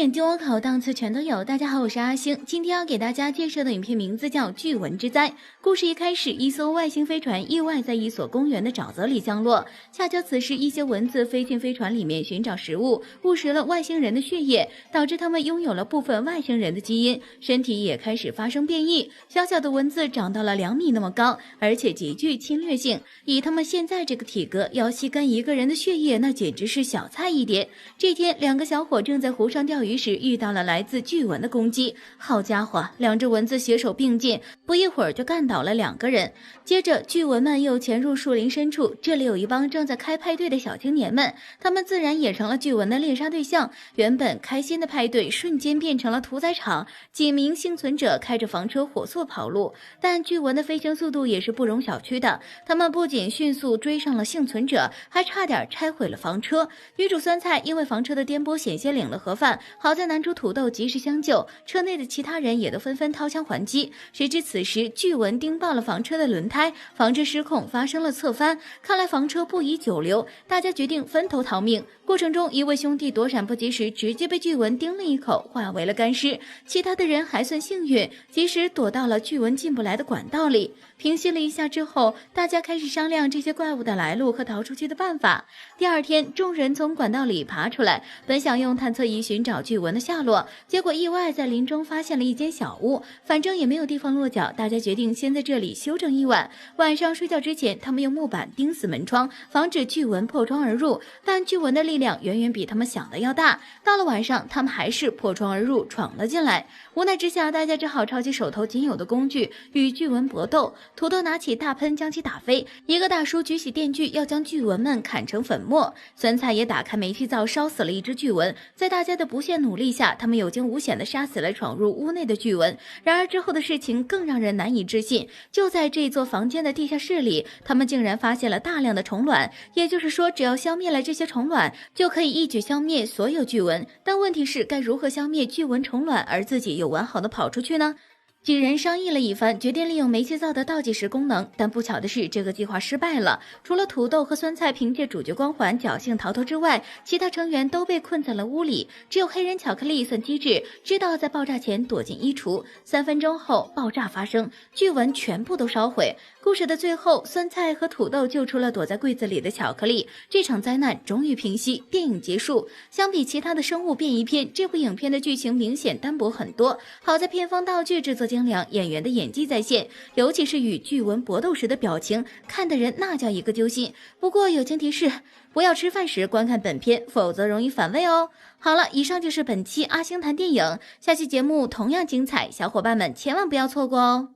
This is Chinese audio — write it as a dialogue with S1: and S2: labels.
S1: 点听我口，档次全都有。大家好，我是阿星，今天要给大家介绍的影片名字叫《巨蚊之灾》。故事一开始，一艘外星飞船意外在一所公园的沼泽里降落，恰巧此时一些蚊子飞进飞船里面寻找食物，误食了外星人的血液，导致他们拥有了部分外星人的基因，身体也开始发生变异。小小的蚊子长到了2米那么高，而且极具侵略性。以他们现在这个体格，要吸干一个人的血液，那简直是小菜一碟。这天，2个小伙正在湖上钓鱼时，遇到了来自巨蚊的攻击。好家伙，2只蚊子携手并进，不一会儿就干倒了2个人。接着，巨蚊们又潜入树林深处，这里有一帮正在开派对的小青年们，他们自然也成了巨蚊的猎杀对象。原本开心的派对瞬间变成了屠宰场，几名幸存者开着房车火速跑路，但巨蚊的飞行速度也是不容小觑的，他们不仅迅速追上了幸存者，还差点拆毁了房车。女主酸菜因为房车的颠簸险些领了盒饭，好在男主土豆及时相救，车内的其他人也都纷纷掏枪还击。谁知此时巨蚊叮爆了房车的轮胎，房车失控发生了侧翻，看来房车不宜久留，大家决定分头逃命。过程中，一位兄弟躲闪不及时，直接被巨蚊叮了一口，化为了干尸。其他的人还算幸运，及时躲到了巨蚊进不来的管道里。平息了一下之后，大家开始商量这些怪物的来路和逃出去的办法。第二天，众人从管道里爬出来，本想用探测仪寻找巨蚊的下落，结果意外在林中发现了一间小屋，反正也没有地方落脚，大家决定先在这里休整一晚。晚上睡觉之前，他们用木板钉死门窗，防止巨蚊破窗而入，但巨蚊的力量远远比他们想的要大。到了晚上，他们还是破窗而入，闯了进来。无奈之下，大家只好抄起手头仅有的工具与巨蚊搏斗。土豆拿起大喷将其打飞，一个大叔举起电锯要将巨蚊们砍成粉末，酸菜也打开煤气灶烧死了一只巨蚊。在大家的不懈努力下，他们有惊无险地杀死了闯入屋内的巨蚊。然而之后的事情更让人难以置信，就在这座房间的地下室里，他们竟然发现了大量的虫卵，也就是说只要消灭了这些虫卵，就可以一举消灭所有巨蚊。但问题是该如何消灭巨蚊虫卵而自己又完好的跑出去呢？几人商议了一番，决定利用煤气灶的倒计时功能，但不巧的是，这个计划失败了。除了土豆和酸菜凭借主角光环侥幸逃脱之外，其他成员都被困在了屋里。只有黑人巧克力算机智，知道在爆炸前躲进衣橱。3分钟后，爆炸发生，巨蚊全部都烧毁。故事的最后，酸菜和土豆救出了躲在柜子里的巧克力，这场灾难终于平息，电影结束。相比其他的生物变异片，这部影片的剧情明显单薄很多。好在片方道具制作精良，演员的演技在线，尤其是与巨蚊搏斗时的表情，看的人那叫一个揪心。不过友情提示，不要吃饭时观看本片，否则容易反胃哦。好了，以上就是本期阿星谈电影，下期节目同样精彩，小伙伴们千万不要错过哦。